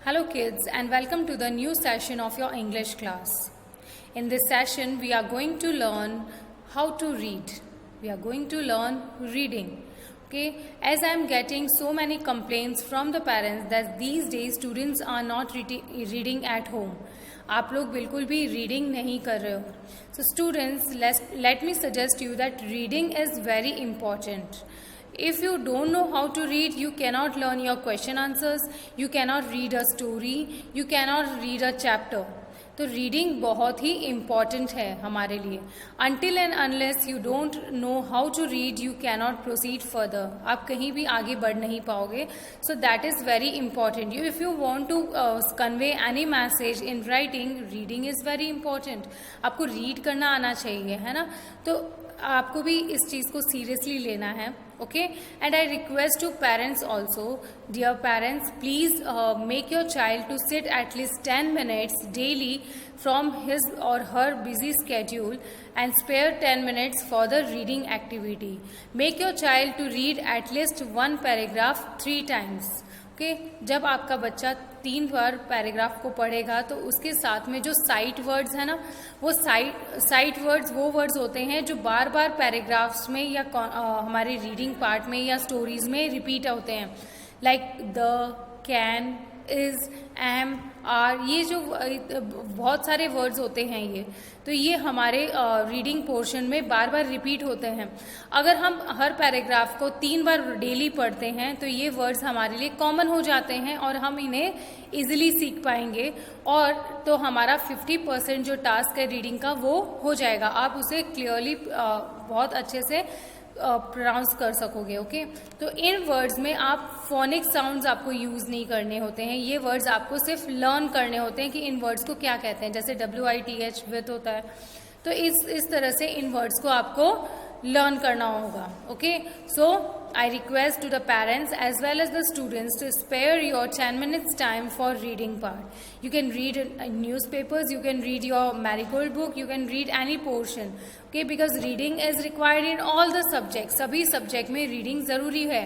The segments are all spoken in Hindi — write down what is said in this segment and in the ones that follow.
Hello kids and welcome to the new session of your English class. In this session we are going to learn how to read. We are going to learn reading. Okay, as I am getting so many complaints from the parents that these days students are not reading at home. आप लोग बिल्कुल भी रीडिंग नहीं कर रहे हो. So students, let me suggest you that reading is very important. If you don't know how to read, you cannot learn your question answers, you cannot read a story, you cannot read a chapter. तो रीडिंग बहुत ही इम्पॉर्टेंट है हमारे लिए. Until and unless you don't know how to read you cannot proceed further. आप कहीं भी आगे बढ़ नहीं पाओगे. So that is very important. You if you want to convey any message in writing, reading is very important. आपको रीड करना आना चाहिए, है ना. तो आपको भी इस चीज़ को सीरियसली लेना है. Okay, and I request to parents also, dear parents, please make your child to sit at least 10 minutes daily from his or her busy schedule and spare 10 minutes for the reading activity. Make your child to read at least one paragraph 3 times. Okay, जब आपका बच्चा 3 बार पैराग्राफ को पढ़ेगा तो उसके साथ में जो साइट वर्ड्स है ना, वो साइट वर्ड्स वो वर्ड्स होते हैं जो बार बार पैराग्राफ्स में या हमारे रीडिंग पार्ट में या स्टोरीज में रिपीट होते हैं. Like the, can, is, am, are, ये जो बहुत सारे वर्ड्स होते हैं तो ये हमारे रीडिंग पोर्शन में बार बार रिपीट होते हैं. अगर हम हर पैराग्राफ को 3 बार डेली पढ़ते हैं तो ये वर्ड्स हमारे लिए कॉमन हो जाते हैं और हम इन्हें इजीली सीख पाएंगे. और तो हमारा 50% जो टास्क है रीडिंग का वो हो जाएगा. आप उसे क्लियरली बहुत अच्छे से प्रोनाउंस कर सकोगे. ओके, तो इन वर्ड्स में आप फोनिक साउंड्स आपको यूज़ नहीं करने होते हैं. ये वर्ड्स आपको सिर्फ लर्न करने होते हैं कि इन वर्ड्स को क्या कहते हैं. जैसे WITH विथ होता है, तो इस तरह से इन वर्ड्स को आपको लर्न करना होगा. Okay, so I request to the parents as well as the students to spare your 10 minutes time for reading part. You can read newspapers, you can read your Marigold book, you can read any portion. Okay, because reading is required in all the subjects. सभी subject में reading ज़रूरी है,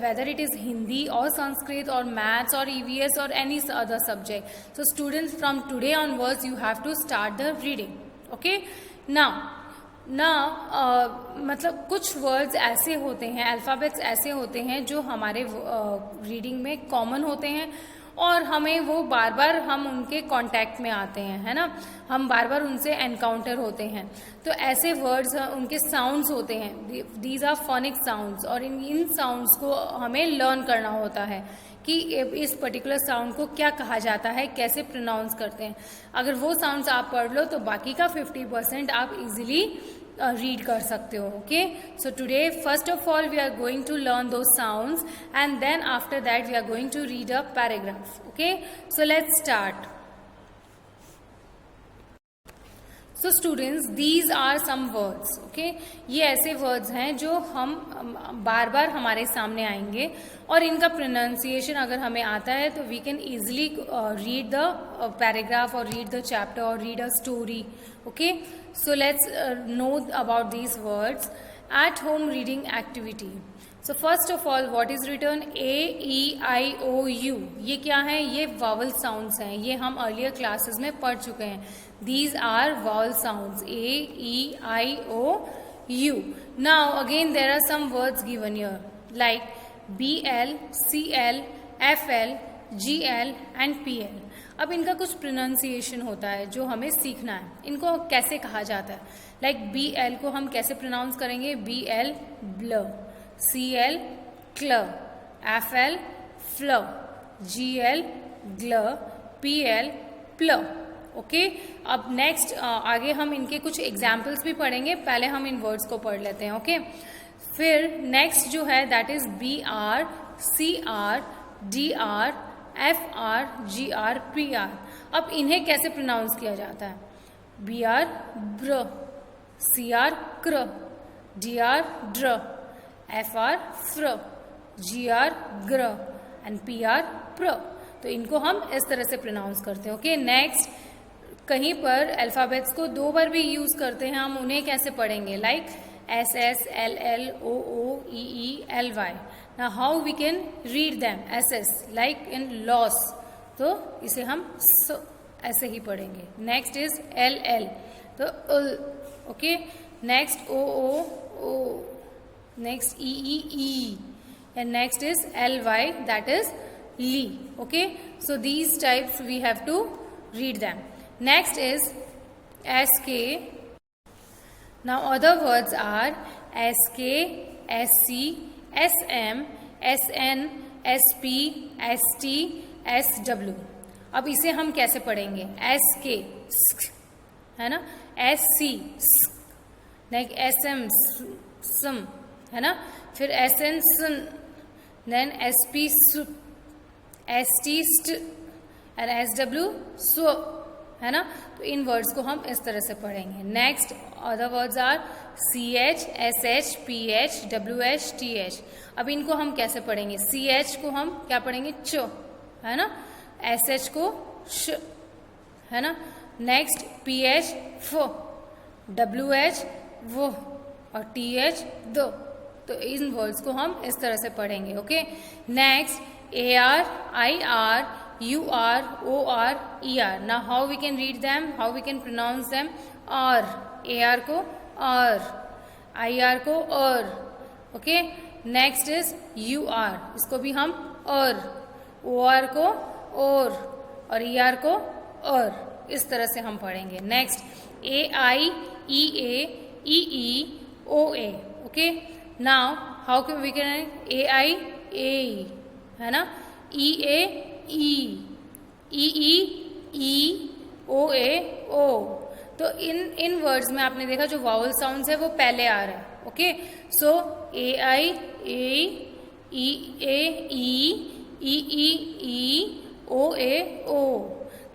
whether it is Hindi or Sanskrit or Maths or EVS or any other subject. So students, from today onwards you have to start the reading. Okay, now मतलब कुछ वर्ड्स ऐसे होते हैं, अल्फ़ाबेट्स ऐसे होते हैं जो हमारे रीडिंग में कॉमन होते हैं और हमें वो बार बार हम उनके कांटेक्ट में आते हैं, है ना. हम बार बार उनसे एनकाउंटर होते हैं. तो ऐसे वर्ड्स उनके साउंड्स होते हैं. दीज आर फोनिक साउंड्स और इन साउंड्स को हमें लर्न करना होता है कि इस पर्टिकुलर साउंड को क्या कहा जाता है, कैसे प्रोनाउंस करते हैं. अगर वो साउंड्स आप पढ़ लो तो बाकी का 50% आप इजीली रीड कर सकते हो. Okay, so today first of all we are going to learn दो sounds and then after that we are going to read a paragraph. Okay, so let's start. So students, these are some words. Okay, ये ऐसे वर्ड्स हैं जो हम बार बार हमारे सामने आएंगे और इनका प्रोनाउंसिएशन अगर हमें आता है तो we can easily read the paragraph और रीड द चैप्टर और read a story. Okay, so let's know about these words. At home reading activity. So first of all what is return? AEIOU. ये क्या है? ये वावल साउंड्स हैं. ये हम अर्लियर क्लासेस में पढ़ चुके हैं. These are vowel sounds, AEIOU. Now again there are some words given here like BL, CL, FL, GL and PL. अब इनका कुछ प्रोनाउंसिएशन होता है जो हमें सीखना है. इनको कैसे कहा जाता है? लाइक BL को हम कैसे प्रोनाउंस करेंगे? BL ब्ल, CL क्ल, FL फ्ल, GL ग्ल, PL प्ल. ओके, अब नेक्स्ट आगे हम इनके कुछ एग्जाम्पल्स भी पढ़ेंगे. पहले हम इन वर्ड्स को पढ़ लेते हैं. ओके, फिर नेक्स्ट जो है that is BR, CR, DR, FR, GR, PR. अब इन्हें कैसे प्रोनाउंस किया जाता है? BR ब्र, CR क्र, DR ड्र, FR फ्र, GR ग्र एंड PR प्र. तो इनको हम इस तरह से प्रोनाउंस करते हैं. ओके, नेक्स्ट कहीं पर अल्फ़ाबेट्स को 2 बार भी यूज़ करते हैं, हम उन्हें कैसे पढ़ेंगे? Like SS, LL, OO, EE, LY. Now how we can read them? SS, like in loss. तो इसे हम स ऐसे ही पढ़ेंगे. नेक्स्ट इज एल एल, तो उल. Okay. Next O O O. Next E E E. And next is L Y, that is ली. Okay. So these types we have to read them. Next is SK. Now other words are SK, SC, SM, SN, SP, ST, SW. अब इसे हम कैसे पढ़ेंगे? SK है ना, SC लाइक SM सम है ना, फिर SN सन, देन SP ST स्ट और SW स्व है ना. तो इन वर्ड्स को हम इस तरह से पढ़ेंगे. Next other words are CH, SH, PH, WH, TH. अब इनको हम कैसे पढ़ेंगे? CH को हम क्या पढ़ेंगे? च है ना, SH को श है ना. नेक्स्ट PH फ, WH वो और TH दो. तो इन वर्ड्स को हम इस तरह से पढ़ेंगे. Okay. Next AR, IR, UR, OR, ER. Now how we can read them? How we can pronounce them? R. AR को R, IR को R. Okay. Next is UR. इसको भी हम R. OR को और ER को R. इस तरह से हम पढ़ेंगे. Next AI, EA, EE, OA. Okay. Now how can we can AI, A है ना, ई A E, E E E, O A O. तो इन वर्ड्स में आपने देखा जो वावल साउंड्स है वो पहले आ रहा है. Okay. So A I A, E A E, E E, O A O.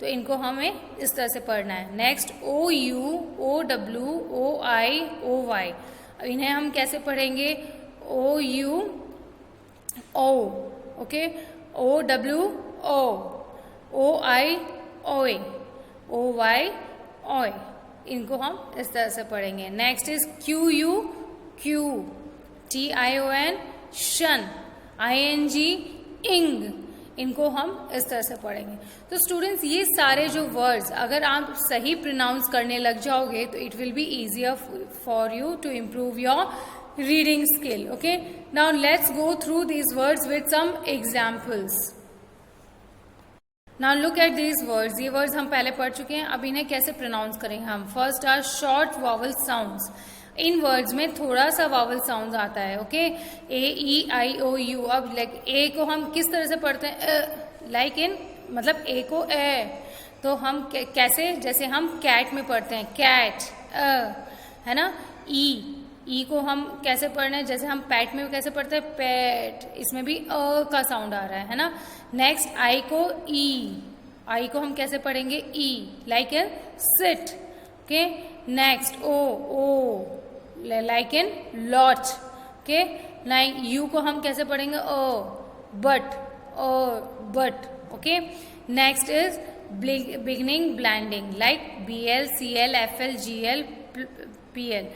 तो इनको हमें इस तरह से पढ़ना है. Next O U, O W, O I, O Y. इन्हें हम कैसे पढ़ेंगे? O U O. Okay. O W O, O I ओए, ओ वाई ओए. इनको हम इस तरह से पढ़ेंगे. Next is Q U Q, T I O N shun, I N G इंग. इनको हम इस तरह से पढ़ेंगे. तो स्टूडेंट्स ये सारे जो वर्ड्स अगर आप सही प्रोनाउंस करने लग जाओगे तो it will be easier for you to improve your reading skill. Okay. Now let's go through these words with some examples. Now look at these words. ये words हम पहले पढ़ चुके हैं. अब इन्हें कैसे pronounce करेंगे हम? First are short vowel sounds. इन वर्ड्स में थोड़ा सा वावल साउंड आता है. Okay. A E I O U. अब लाइक ए को हम किस तरह से पढ़ते हैं? लाइक इन मतलब ए को ए. तो हम कैसे? जैसे हम कैट में पढ़ते हैं कैट है ना. ई को हम कैसे पढ़ना है? जैसे हम पैट में कैसे पढ़ते हैं? पैट. इसमें भी का साउंड आ रहा है ना. नेक्स्ट आई को ई. आई को हम कैसे पढ़ेंगे? E like in sit. Okay. Next O like in lot. Okay. Like U को हम कैसे पढ़ेंगे? But. But. Okay. Next is beginning blending like BL, CL, FL, GL, PL.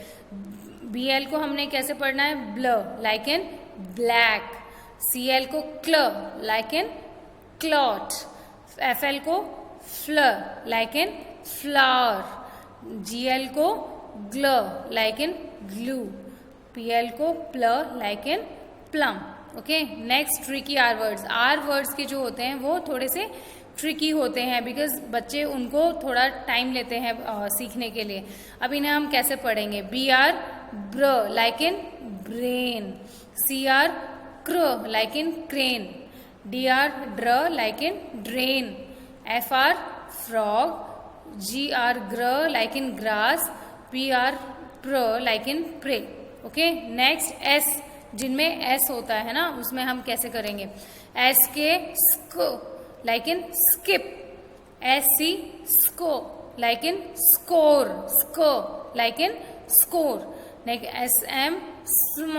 BL को हमने कैसे पढ़ना है? ब्ल लाइक इन ब्लैक. CL को क्ल लाइक इन क्लॉट. FL को fl like in flower. GL को gl like in glue. PL को pl like in plum. Okay. Next tricky R words. R words के जो होते हैं वो थोड़े से ट्रिकी होते हैं बिकॉज बच्चे उनको थोड़ा टाइम लेते हैं सीखने के लिए. अब इन्हें हम कैसे पढ़ेंगे? BR br like in brain. CR cr like in crane. DR dr like in drain. FR frog. GR gr like in grass. PR pr like in pray. Okay. Next S जिनमें S होता है ना उसमें हम कैसे करेंगे? SK स्क like in skip. SC sco like in score. Sco like in score. Like SM sm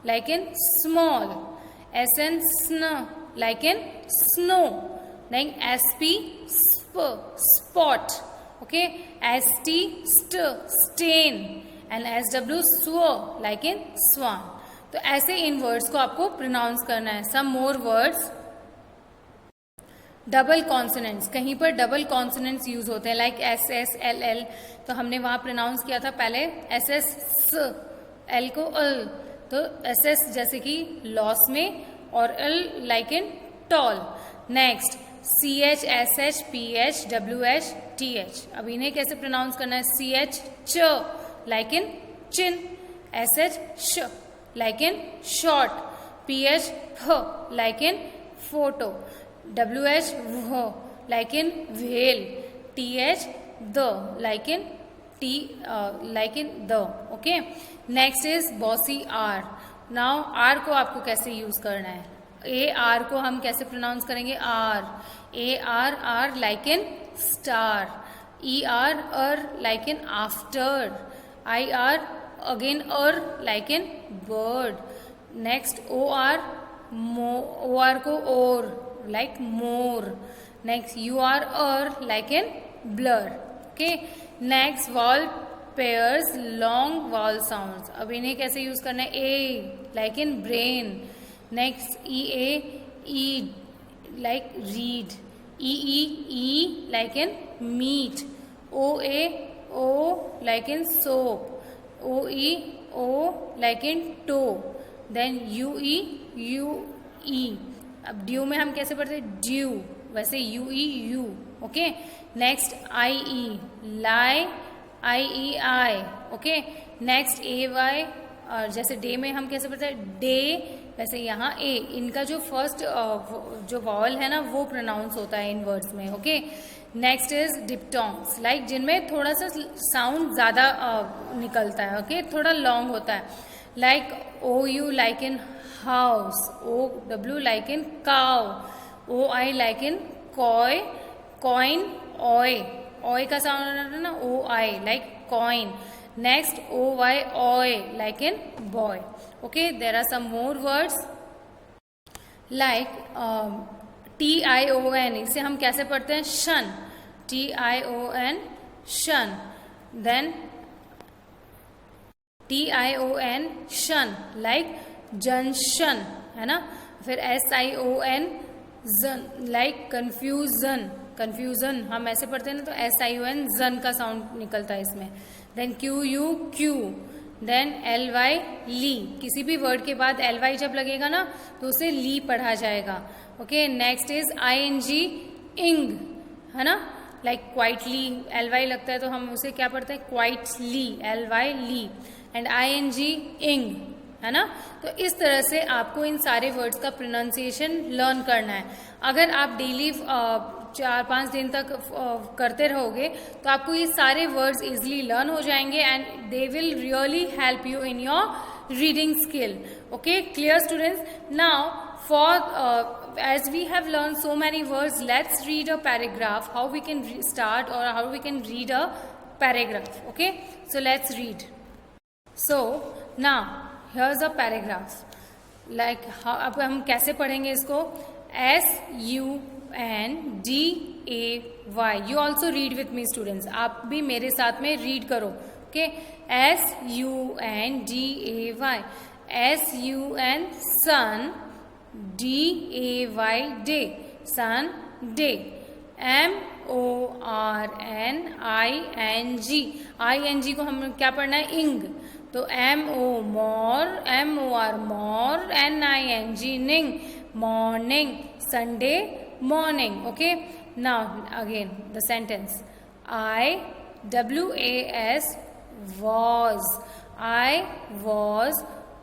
like in small. SN sn like in snow. Like SP sp spot. Okay. ST st stain and SW sw like in swan. तो ऐसे इन वर्ड्स को आपको प्रोनाउंस करना है. सम मोर वर्ड्स. डबल कॉन्सोनेंट्स, कहीं पर डबल कॉन्सोनेंट्स यूज होते हैं, like S S L L, तो हमने वहां प्रोनाउंस किया था पहले एस एस स, एल को अल, तो एस एस जैसे कि लॉस में, और L like in tall. Next C H S H P H W H T H, अब इन्हें कैसे प्रोनाउंस करना है, सी एच च like in chin, S H श like in short, P H फ like in photo, W H व्ह like in whale, T H द like in T like in the. Okay, next is bossy R. Now R को आपको कैसे यूज करना है, ए आर को हम कैसे प्रोनाउंस करेंगे, R, A R R like in star, E R अर like in after, I R again अर like in bird, next O R को और like more, next U R अर like in blur. Okay, next vowel pairs long vowel sounds, अब इन्हें कैसे यूज करना है, A like in brain, next E A ईड like read, E like in meat, O A O like in soap, O like in toe, then U E, अब ड्यू में हम कैसे पढ़ते हैं, ड्यू, वैसे U. Okay, next I lie, I. Okay, next A Y, और जैसे डे में हम कैसे पढ़ते हैं, डे, वैसे यहाँ ए, इनका जो फर्स्ट जो वॉवल है ना वो प्रोनाउंस होता है इन वर्ड्स में। ओके, नेक्स्ट इज डिप्टोंग्स, लाइक जिनमें थोड़ा सा साउंड ज्यादा निकलता है, ओके, थोड़ा लॉन्ग होता है, like O U like in house, O W like in cow, O I like in coy, coin, ऑय का साउंड है ना, O I like coin, next O Y ऑय like in boy. Okay, there are some more words like T I O N, इसे हम कैसे पढ़ते हैं, शन, टी आई ओ एन शन, then T I O N शन लाइक जंक्शन, है ना, फिर एस आई ओ एन जन लाइक कंफ्यूजन, हम ऐसे पढ़ते हैं ना, तो एस आई ओ एन जन का साउंड निकलता है इसमें, then Q U Q, then L Y ली, किसी भी वर्ड के बाद एल वाई जब लगेगा ना तो उसे ली पढ़ा जाएगा। Okay, next is I N G ing, है ना, लाइक क्वाइटली, एल वाई लगता है तो हम उसे क्या पढ़ते हैं, quietly, L Y lee, and I N G ing, है ना। तो इस तरह से आपको इन सारे वर्ड्स का प्रोनाउंसिएशन लर्न करना है। अगर आप डेली 4-5 दिन तक करते रहोगे तो आपको ये सारे वर्ड्स इजिली लर्न हो जाएंगे and they will really help you in your reading skill. Okay, clear students? Now for as we have learned so many words, let's read a paragraph, how we can start or how we can read a paragraph. Okay, so let's read. So now here's a paragraph, like अब हम कैसे पढ़ेंगे इसको, SUNDAY. You also read with me students, आप भी मेरे साथ में read करो. Okay, SUNDAY, SUN sun, DAY day, Sunday, MORNING को हम क्या पढ़ना है, इंग, तो MOR more, NING ning, morning, Sunday morning. Okay, now again the sentence, I was,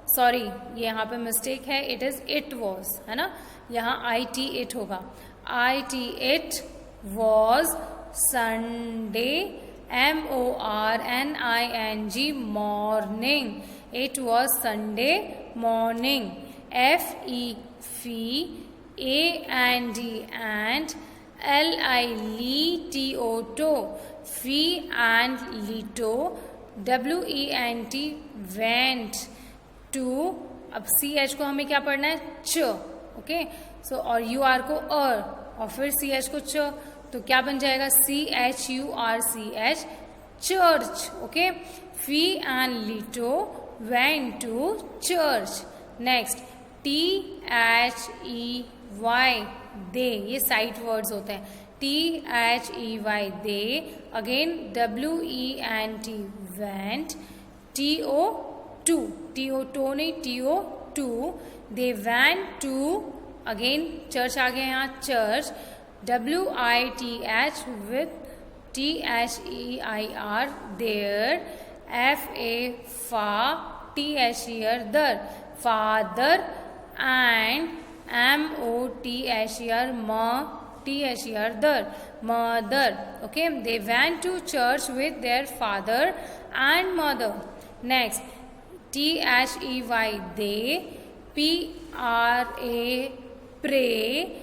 sorry ये यहाँ पे मिस्टेक है, इट इज इट वॉज, है ना, यहाँ IT इट होगा, it was Sunday, MORNING morning, it was Sunday morning, FEE and LITO, fee and lito, WENT went to, अब CH को हमें क्या पढ़ना है, च. ओके, सो और UR को और फिर CH को च, तो क्या बन जाएगा, CHURCH, church. Okay, fee and lito went to church. Next, THEY they, ये साइट वर्ड्स होते हैं. THEY they. Again WENT went. TO TO नहीं, TO they went to. Again church आ गया यहाँ, church. WITH with THEIR there. FA THER there, father. And MOTHER mother. Okay, they went to church with their father and mother. Next, THEY they. PRA pray.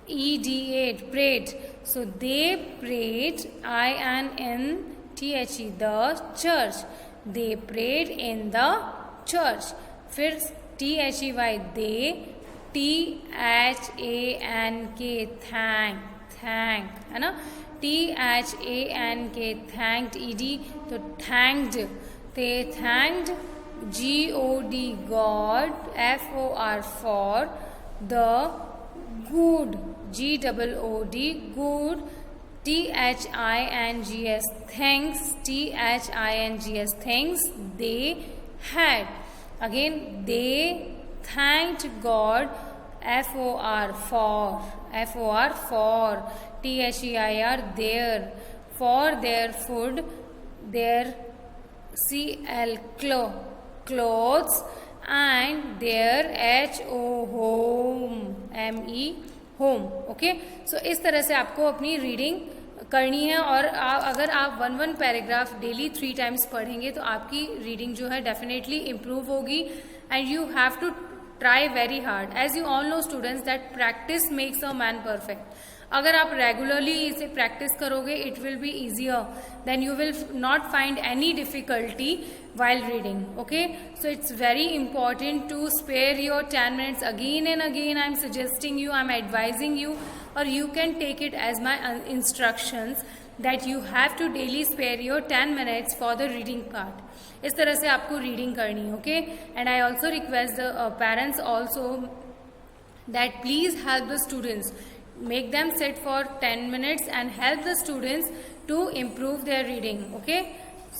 EDA prayed. So they prayed. INTHE the church. They prayed in the church. फिर THEY they. THANK thank है ना. THANK thanked. ED तो thanked. They thanked. GOD God. FOR the good. GOOD good. THINGS thanks. THINGS thanks they had. Again they thanked God. FOR for. THEIR their. For their food. Their CL clothes. And their home. ME home. Okay, so इस तरह से आपको अपनी रीडिंग करनी है. और अगर आप वन पैराग्राफ डेली 3 टाइम्स पढ़ेंगे तो आपकी रीडिंग जो है डेफिनेटली इम्प्रूव होगी. And you have to try very hard. As you all know students that practice makes a man perfect. अगर आप रेगुलरली इसे प्रैक्टिस करोगे it will be easier. Then you will not find any difficulty while reading. Okay, so it's very important to spare your 10 minutes. Again and again I'm suggesting you, I'm advising you, or you can take it as my instructions that you have to daily spare your 10 minutes for the reading part. इस तरह से आपको रीडिंग करनी है. Okay, and I also request the parents also that please help the students, make them sit for 10 minutes and help the students to improve their reading. Okay,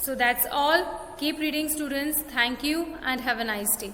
so that's all. Keep reading, students. Thank you and have a nice day.